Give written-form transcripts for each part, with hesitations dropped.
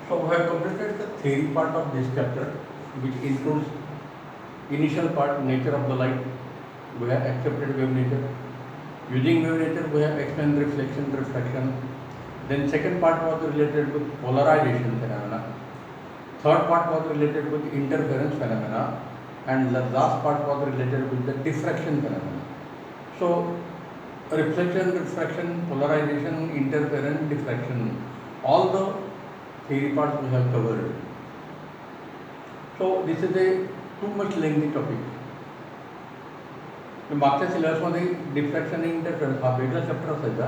So we have completed the theory part of this chapter, which includes initial part, nature of the light. We have accepted wave nature. Using wave nature, we have explained reflection, refraction. Then second part was related with polarization phenomena. Third part was related with interference phenomena, and the last part was related with the diffraction phenomena. So reflection, refraction, polarization, interference, diffraction, all the theory parts we have covered. So this is a too much lengthy topic. मागच्या सिलेबसमध्ये diffraction आणि interference हा वेगळा chapter असायचा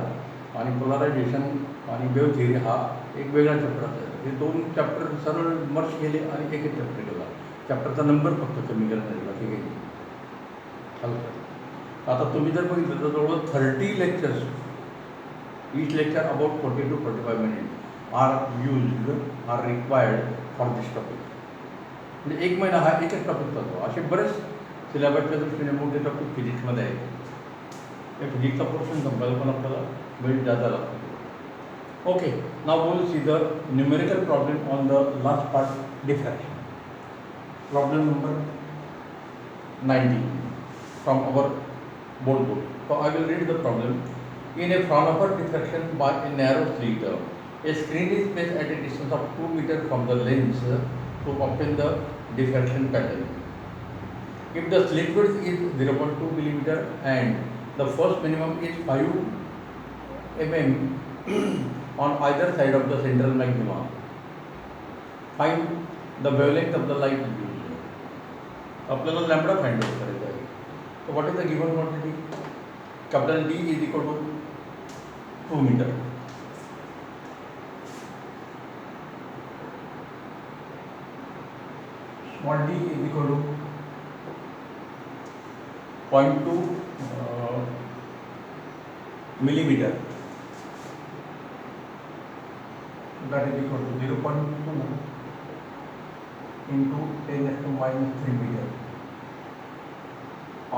आणि polarisation आणि wave theory हा एक वेगळा चॅप्टर असायचा. हे दोन चॅप्टर सरळ मर्ज केले आणि एक एक चॅप्टर केला. चॅप्टरचा नंबर फक्त कमी करण्यात आला. ठीक आहे, चालतं. आता तुम्ही जर बघितलं तर जवळ 30 lectures, each lecture about 40 to 45 minutes are used, are required for this topic. म्हणजे एक महिना हा एकच टॉपिक चालतो. असे बरेच सिलेबसच्या दृष्टीने मोठे टॉपिक फिजिक्समध्ये आहेत. त्या फिजिक्सचा पोर्शन संपायला पण आपल्याला वेळ जादा लागतो. Okay, now will see the numerical problem on the last part, diffraction. Problem number 90 from our board book. So I will read the problem. In a Fraunhofer diffraction by a narrow slit, a screen is placed at a distance of 2 meters from the lens to obtain the diffraction pattern. If the slit width is 0.2 millimeter and the first minimum is 5 mm on either side of the central maxima, find the wavelength of the light used. आपल्याला lambda find out करायचा आहे. So what is the given quantity? Capital D is equal to 2 meter. Small d is equal to 0.2 millimeter. That is equal to 0.2 into 10 raised to minus 3 meter.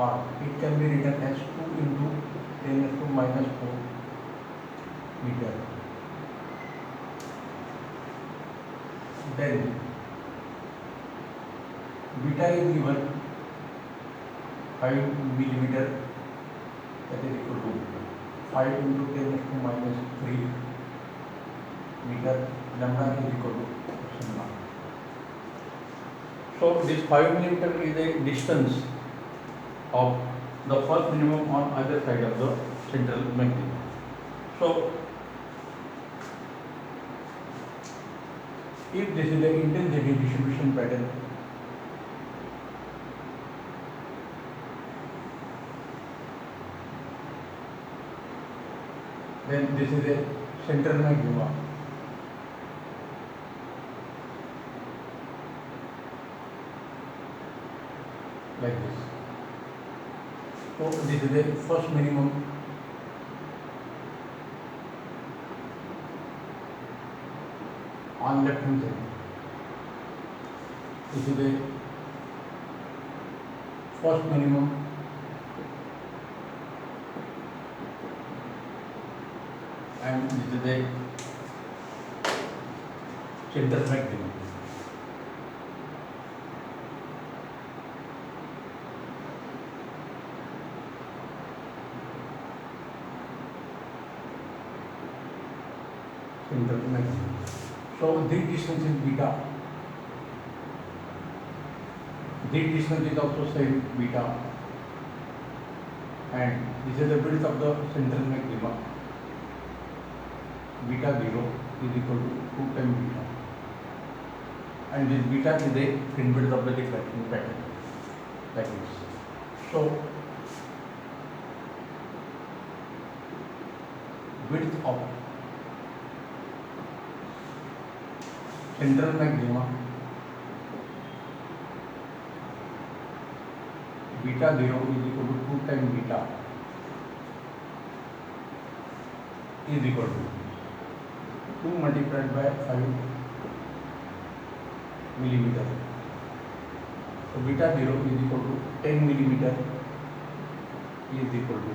Or it can be written as 2 into 10 raised to minus 4 meter. Then beta is given 5 millimeter, that is equal to 5 into 10 raised to minus 3 meter. Lambda is equal to sigma. So this 5 millimeter is a distance of the first minimum on either side of the central maximum. So if this is the intensity distribution pattern, then this is a central maxima. Like this. So this is the first minimum on left hand side. This is the first minimum and this is the central maximum. Central maximum. So this distance is beta. This distance is also same beta, and this is the width of the central maxima. Beta 0 is equal to 2 times beta, and this beta is the fringe width of the diffraction pattern, like this. So width of central maxima beta 0 is equal to 2 times beta is equal to 2 multiplied by 5 millimeter. So beta 0 is equal to 10 millimeter is equal to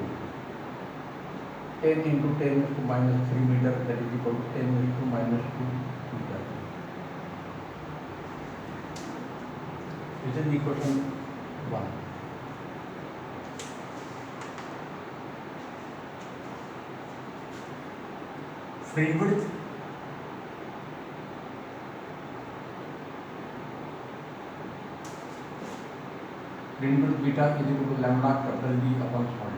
10 into 10 to minus 3 meter, that is equal to 10 to minus 2 meter. This is equation 1. Fringe width beta is equal to lambda capital D upon small d.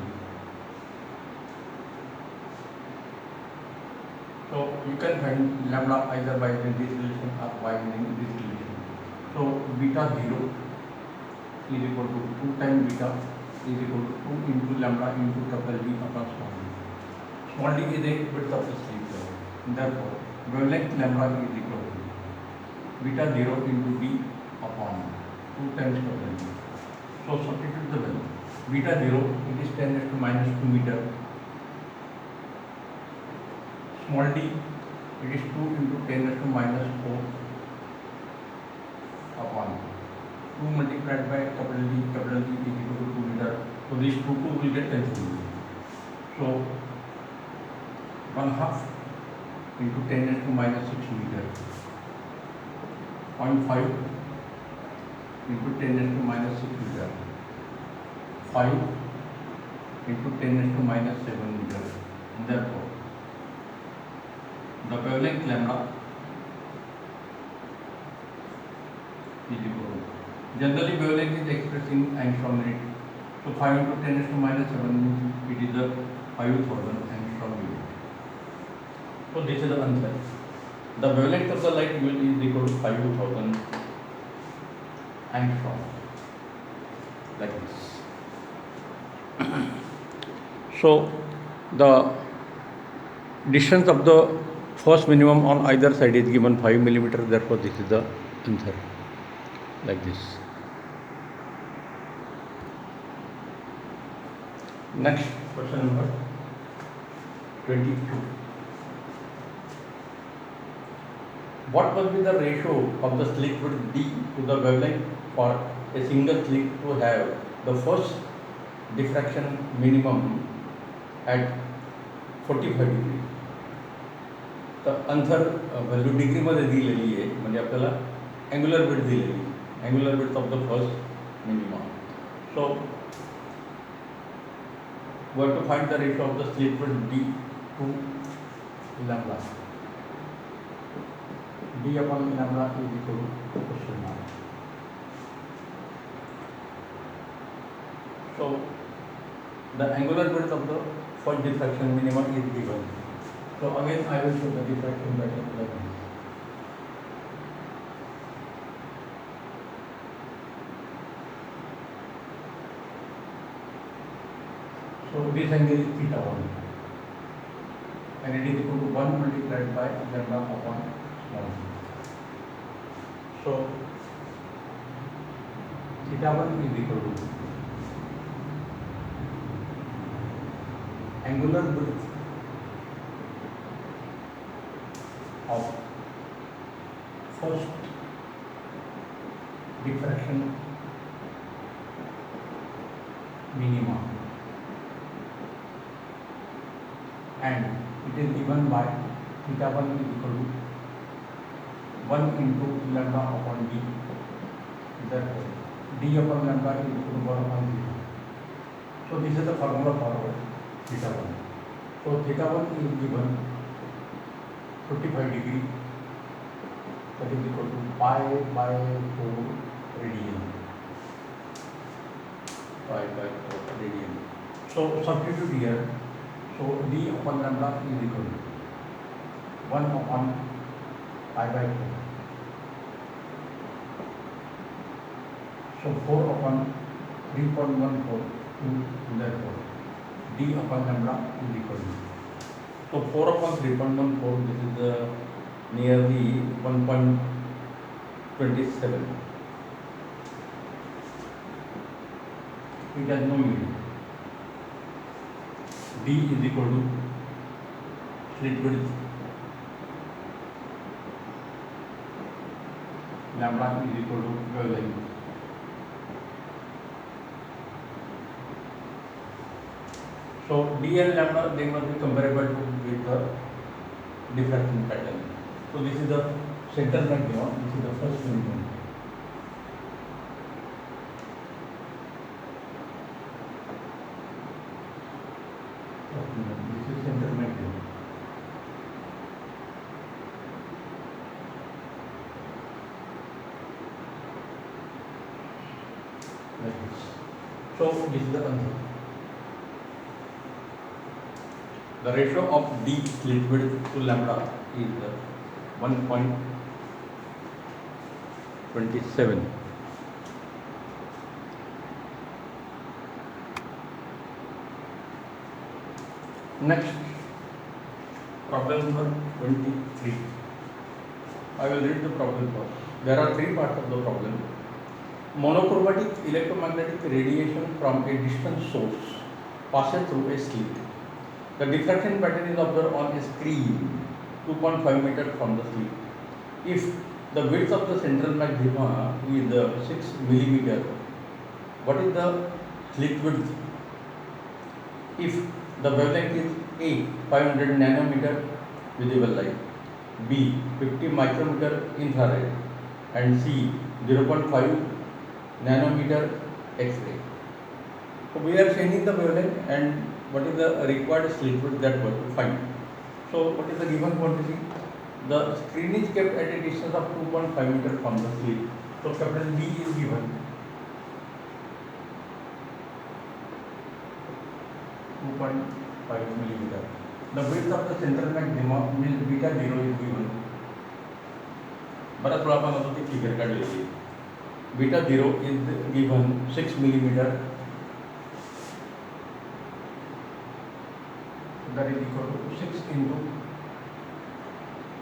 So you can find lambda either by using this relation or by using this relation. So beta 0 is equal to 2 times beta is equal to 2 into lambda into capital D upon small d. Small d is the width of the slit. Therefore, wavelength lambda is equal to beta 0 into d upon 2 times capital D. So substitute the value. Beta 0, it is 10 raised to minus 2 meter. Small d, it is 2 into 10 raised to minus 4 upon 2 multiplied by capital D is equal to 2 meter. So these two will get cancelled. So 1/2 into 10 raised to minus 6 meter. 0.5 into 10 raised to minus 6 meter. 5 into 10 raised to minus 7 meter. Therefore, the wavelength lambda is equal to, generally wavelength is expressed in angstrom unit. So 5 into 10 raised to minus 7 means it is the 5000 angstrom unit. So this is the answer. The wavelength of the light is equal to 5000 angstrom, like this. So the distance of the first minimum on either side is given 5 millimeter. Therefore, this is the answer, like this. Next question number 22. What must be the ratio of the slit width d to the wavelength for a single slit to have the first diffraction minimum at 45 degree? तर answer value डिग्रीमध्ये दिलेली आहे, म्हणजे आपल्याला angular width दिलेली, angular width of the first minimum. So we have to find the ratio of the slit width d to lambda. D upon lambda is equal to question mark. So the angular width of the first diffraction minimum is given. So again I will show the diffraction pattern again. So this angle is theta 1 and it is equal to 1 multiplied by lambda upon small d. So theta 1 is equal to angular width of first diffraction minima, and it is given by theta 1 is equal to 1 into lambda upon d. Therefore, d upon lambda is equal to 1 upon theta. So this is the formula for theta 1. So theta 1 is given 45 degree, that is equal to pi by 4 radian. Pi by 4 radian. So substitute here. So d upon lambda is equal to 1 upon pi by 4. So 4 upon 3.14, therefore d upon lambda is equal to. So 4 upon 3.14, this is nearly 1.27. It has no unit. D is equal to slit width lambda is equal to wavelength. So d and lambda, they must be comparable to with the diffraction pattern. So this is the center maximum, this is the first minimum. This is center maximum. Like this. So this is the answer. The ratio of D slit width to lambda is 1.27. Next, problem number 23. I will read the problem first. There are three parts of the problem. Monochromatic electromagnetic radiation from a distant source passes through a slit. The diffraction pattern is observed on a screen 2.5 meters from the slit. If the width of the central maxima is 6 millimeter, what is the slit width? If the wavelength is A 500 nanometer visible light, B 50 micrometer infrared, and C 0.5 nanometer X-ray. So we are changing the wavelength and what is the required slit width that we have to find. So what is the given quantity? The screen is kept at a distance of 2.5 meters from the slit. So capital D is given. 2.5 millimeter. The width of the central maxima means beta 0 is given. बड़ा थोड़ा अपन होता है figure का ले beta 0 is given 6 millimeter. That is equal to 6 into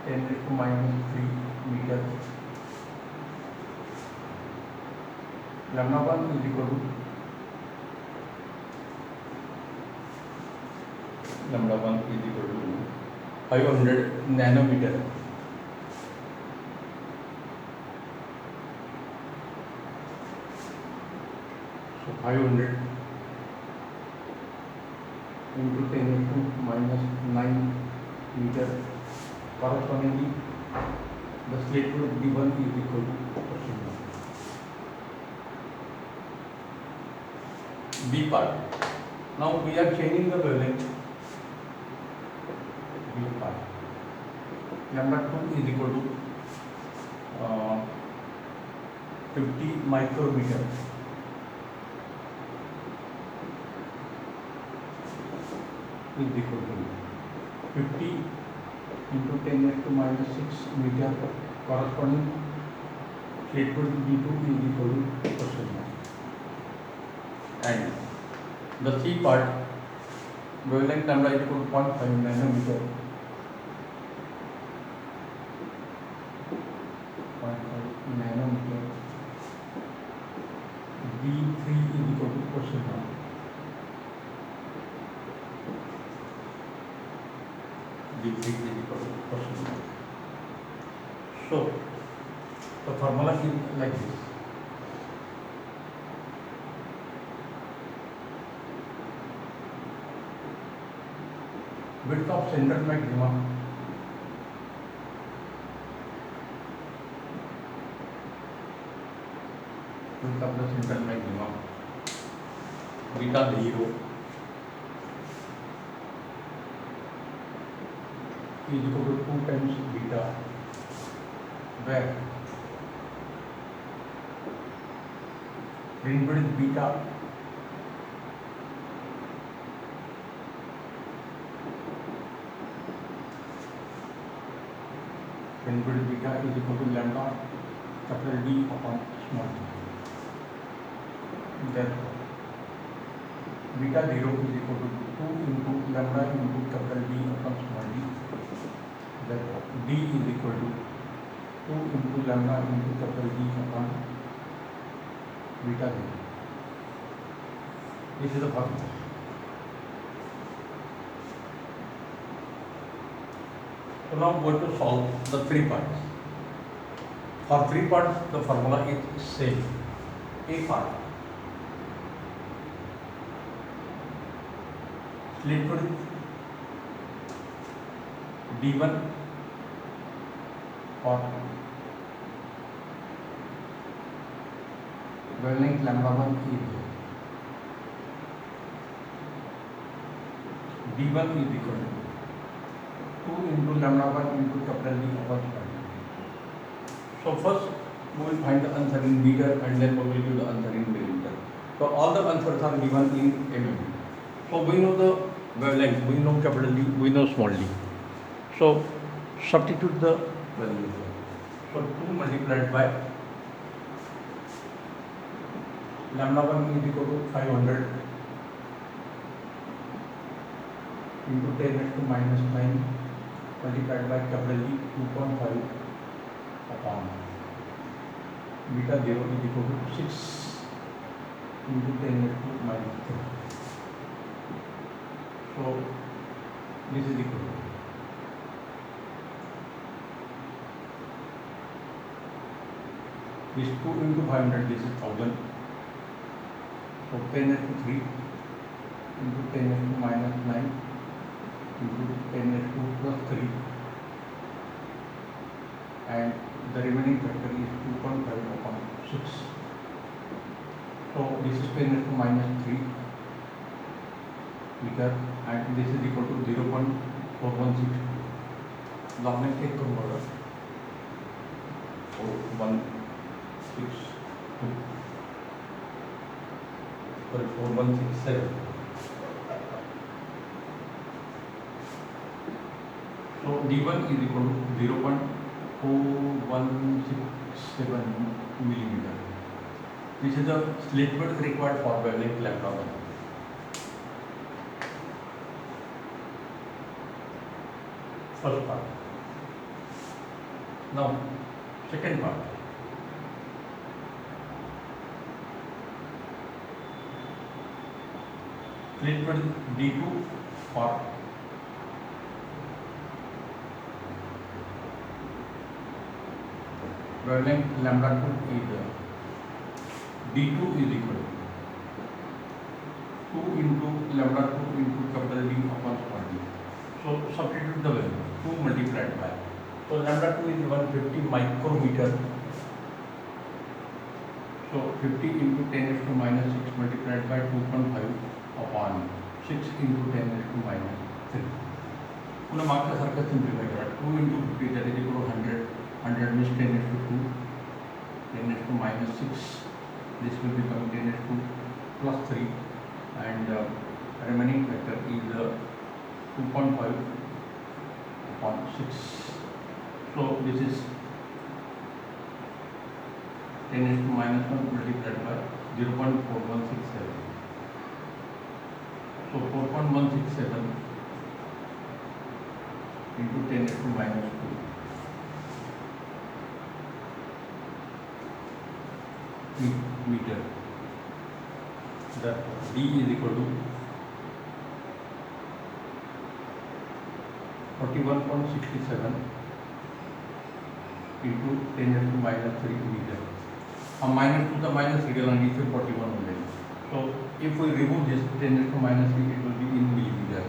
10 raised to minus 3 meter. Lambda 1 is equal to lambda 1 is equal to 500 nanometer. So 500 into 10 raised to minus 9 meter. Correspondingly, the slit width given is equal to question mark. B part. Now we are changing the wavelength. B part. Lambda 2 is equal to 50 micrometer. Is equal to 50 into 10 raised to minus 6 meter. Corresponding slit width B2 is equal to question mark. And the C part, wavelength lambda is equal to 0.5 nanometer. 0.5 nanometer. B3 is equal to question mark. B3 is equal to question mark. So the formula is like this. Width of central maxima beta 0 is equal to 2 times beta, where fringe width beta is equal to lambda capital D upon small d. Therefore, beta 0 is equal to 2 into lambda into capital D upon small d. Therefore, D is equal to 2 into lambda into capital D upon beta 0. This is the formula. So now we are going to solve the three parts. For three parts, the formula is same. A part, slit width D1 or wavelength lambda 1 is d1 is equal to 2 into lambda 1 into capital D upon small d. So first we will find the answer in meter and then we will give the answer in millimeter. So all the answers are given in mm. So we know the wavelength, we know capital D, we know small d. So substitute the value. So 2 multiplied by lambda 1 is equal to 500 into 10 raised to minus 9 multiplied by capital D 2.5 upon beta 0 is equal to 6 into 10 raised to minus 3. So this is equal to this 2 into 500, this is 1000. So 10 raised to 3 into 10 raised to minus 9 into 10 raised to plus 3, and the remaining factor is 2.5 upon 6. So this is 10 raised to minus 3 meter and this is equal to 0.4162. Log में एक करूँगा 4162 sorry 4167. So d1 is equal to 0.4167 millimeter. This is the slit width required for wavelength lambda 1. First part. Now second part. Slit width d2 for wavelength lambda 2 is d2 is equal to 2 into lambda 2 into capital D upon small d. So substitute the value 2 multiplied by, so lambda 2 is 150 micrometer. So 50 into 10 raised to minus 6 multiplied by 2.5 upon 6 into 10 raised to minus 3. पुन्हा मागच्यासारखं simplify करा. 2 into 50 that is equal to 100. 100 means 10 raised to 2, 10 raised to minus 6. This will become 10 raised to plus 3, and remaining factor is 2.5 upon 6. So this is 10 raised to minus 1 multiplied by 0.4167. So 4.167 into 10 raised to minus 2. Meter. The D is equal to 41.67 into 10 raised to minus 3 meter. Minus to the minus real and it's 41 only. So if we remove this 10 raised to minus 3, it will be in millimeter.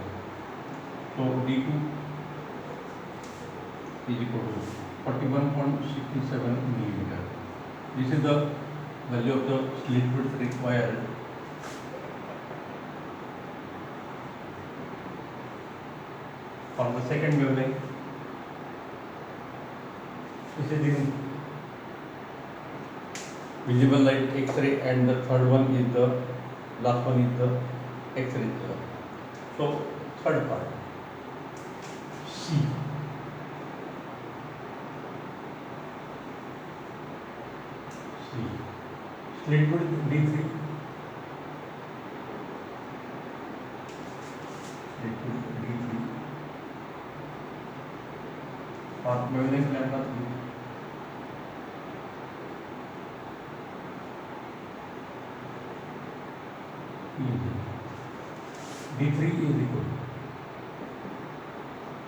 So D2 is equal to 41.67 millimeter. This is the value of the slit width required for the second wavelength. This is in visible light X-ray, and the third one is the last one is the X-ray. So third part C. Slit width D3. Slit width D3 for wavelength lambda 3. D3 is equal to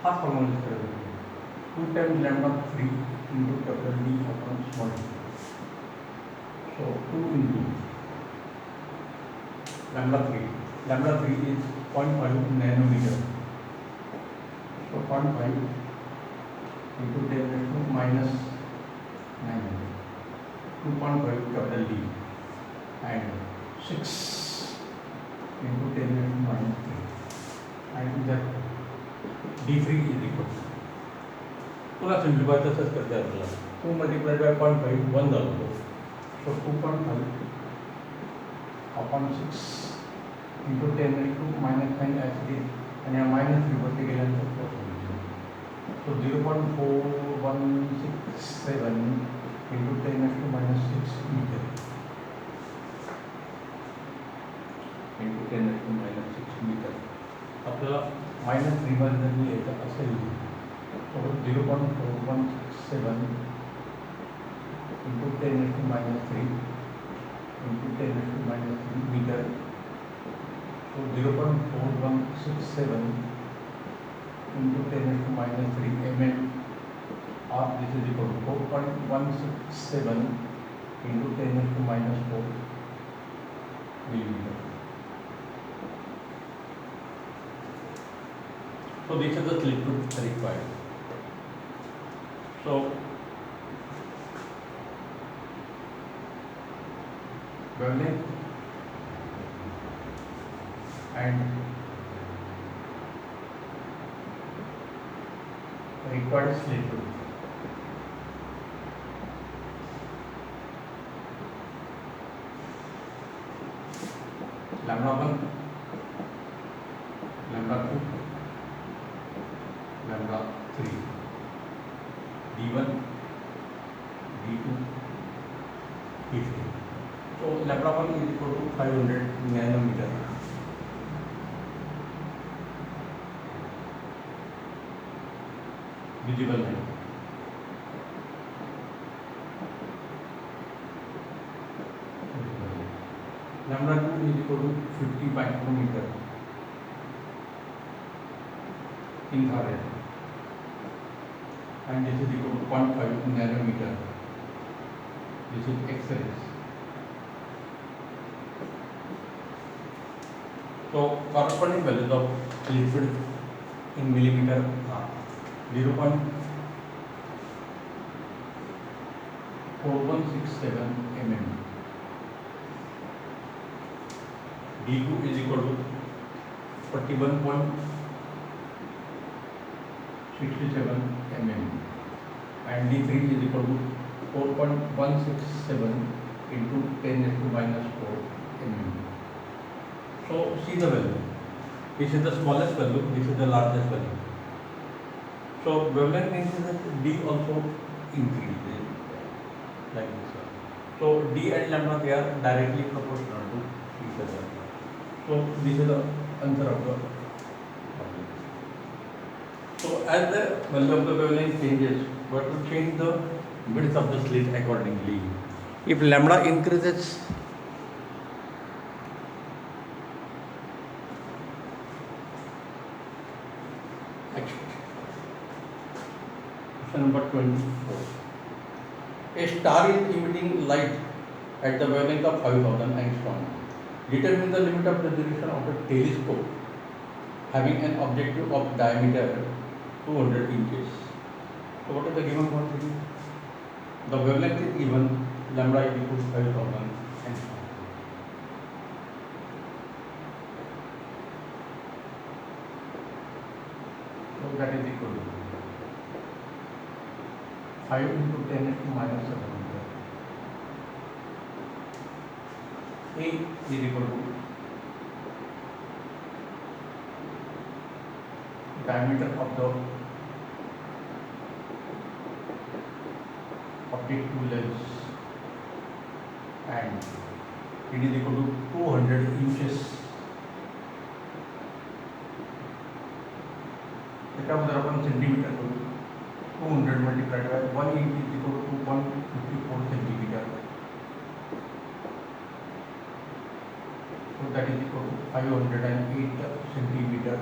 half formula is 2 times lambda 3 into capital D upon small d. So 2 into lambda 3. Lambda 3 is 0.5 nanometer. So 0.5 into 10 raised to minus 9. 2.5 capital D and 6 into 10 raised to minus 3. And that d3 is equal पुन्हा simplify तसंच करता आपल्याला 2 multiplied by 0.5 1 झालं तो so 2.5 upon 6 into 10 to -9 as it is आणि minus रिव्हर्टी गेल्यानंतर plus होईल so 0.4167 into 10 to -6 metre into 10 to -6 metre आपल्याला मायनस रिव्हर्स जर लिहायचं असेल तो 0.4167 into 10 to -3 into 10 to -3 metre so 0.4167 into 10 to -3 mm or this is equal to 4.167 into 10 to -4 millimeter. So these are the liquid required. So wavelength and required slit width. Lambda 1, lambda 2, lambda 3, d1, d2, d3. So lambda 1 is equal to 500 nanometer. Visible light. Lambda 2 is equal to 50 micrometer infrared, and this is equal to 0.5 nanometer. This is X-rays. So corresponding values of liquid in millimeter are 0.4167 mm. D2 is equal to 41.67 mm and D3 is equal to 4.167 into 10 to -4 mm. So see the value. This is the smallest value, this is the largest value. So wavelength increases, D also increases like this one. So D and lambda, they are directly proportional to each other. So this is the answer of the problem. So as the value of the wavelength changes, we have to change the width of the slit accordingly. If lambda increases, number 24. A star is emitting light at the wavelength of 5000 angstrom. Determine the limit of resolution of a telescope having an objective of diameter 200 inches. So what is the given quantity? The wavelength is given, lambda is equal to 5000 angstrom. So that is equal to 5 into 10 to -7 meter. A is equal to diameter of the objective lens and it is equal to 200 inches. त्याच्यामध्ये आपण centimetre करू 200 multiplied by 1 inch is equal to 2.54 centimeter. So that is equal to 508 centimeter.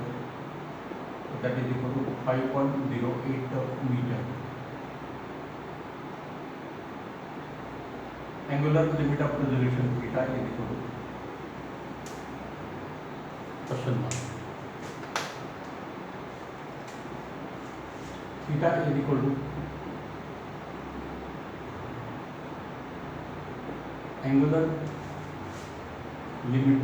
So that is equal to 5.08 meter. Angular limit of resolution theta is equal to question mark. Theta is equal to angular limit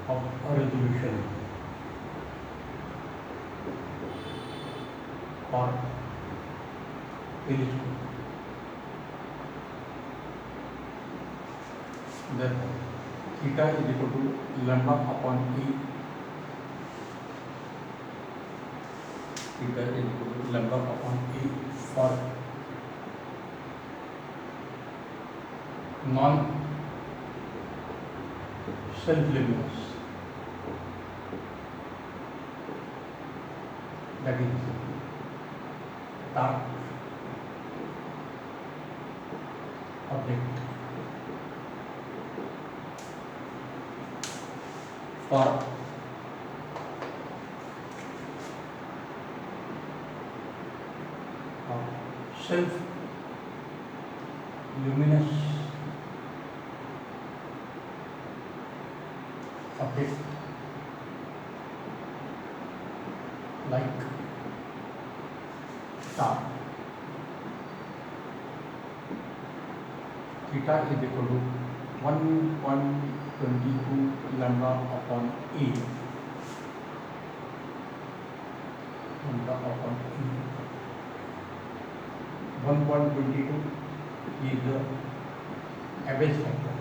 of a resolution for telescope. Therefore, theta is equal to lambda upon E. Theta is equal to lambda upon E for non-self-luminous, that is dark object, for self-luminous object like star. Theta is equal to 1.22 lambda upon E. Lambda upon E. 1.22 is the average factor.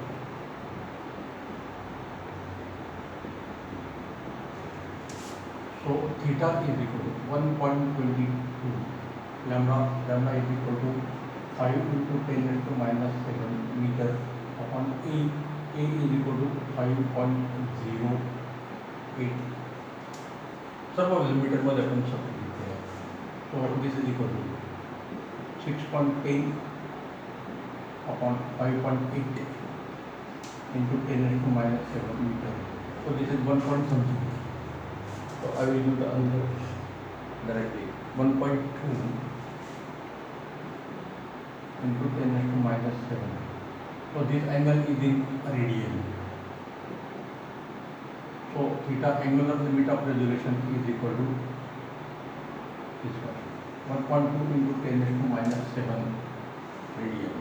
So theta is equal to 1.22 lambda is equal to 5 into 10 raised to minus 7 meter upon A. A is equal to 5.08. सर्व metre मध्ये आपण substitute केले. So this is equal to 6.10 upon 5.8 into 10 raised to minus 7 meter. So this is 1 point something. So I will do the answer directly. 1.2 into 10 raised to minus 7. So this angle is in radian. So theta angular limit of resolution is equal to this one. 1.2 into 10 raised to minus 7 radian.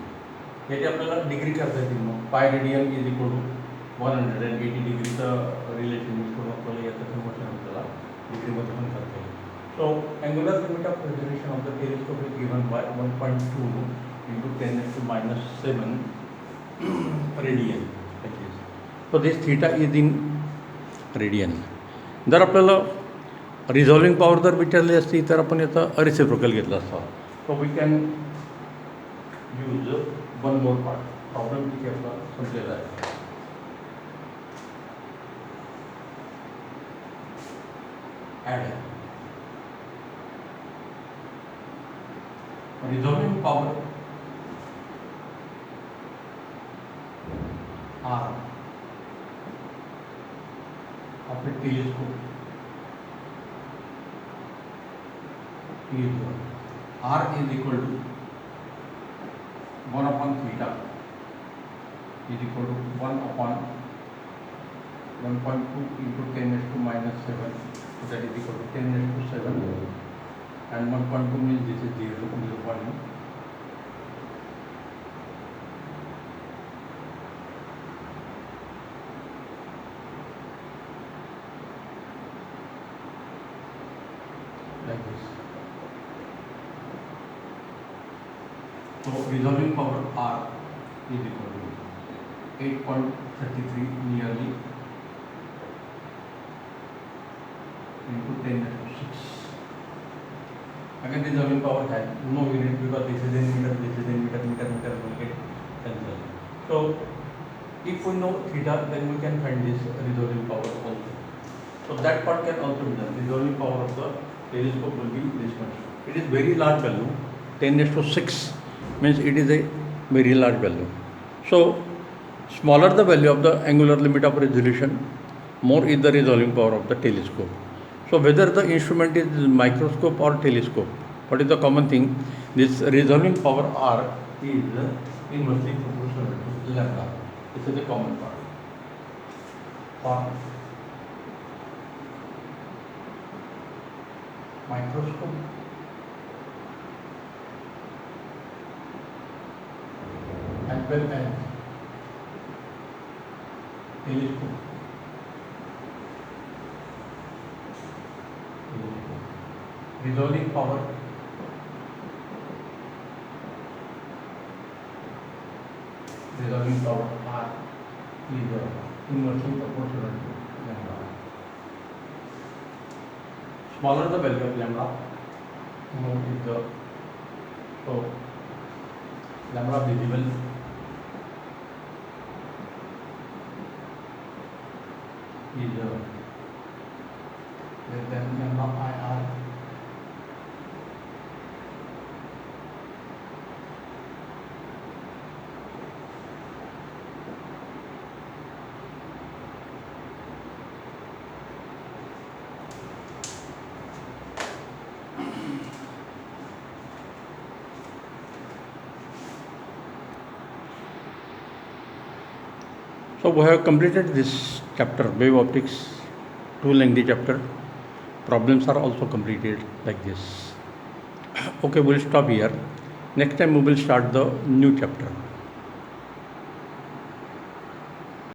याचे आपल्याला degree करता येतील मग. Pi radian is equal to 180 डिग्रीचं relation use करून आपल्याला याचं conversion आपल्याला डिग्रीमध्ये पण करता येईल. So angular limit of resolution of the telescope is given by 1.2 into 10 raised to minus 7 radian. So this theta is in radian. जर आपल्याला रिझॉल्विंग पॉवर जर विचारली असती तर आपण याचा रिसिप्रोकल घेतला असता. So we can use one more part. Problem तिथे आपला संपलेला आहे. And resolving power R of a telescope is R is equal to 1 upon theta is equal to 1 upon 1.2 into 10 raised to minus 7. So that is equal to 10 raised to 7 and 1.2 means this is 0.1. Like this. So resolving power R is equal to 8.33 nearly into 10 raised to 6. Again resolving power has no unit because this is in meter, this is in meter will get cancelled. So if we know theta, then we can find this resolving power also. So that part can also be done. Resolving power of the telescope will be this much. It is very large value. 10 raised to 6 means it is a very large value. So smaller the value of the angular limit of resolution, more is the resolving power of the telescope. So whether the instrument is microscope or telescope, what is the common thing? This resolving power R is inversely proportional to lambda. This is the common part. For microscope as well as telescope. Resolving power means our R is inversely proportional to lambda. Smaller the value of lambda, more is the so lambda visible is less than lambda IR. So we have completed this chapter, wave optics, too lengthy chapter. Problems are also completed like this. Okay, we'll stop here. Next time we will start the new chapter.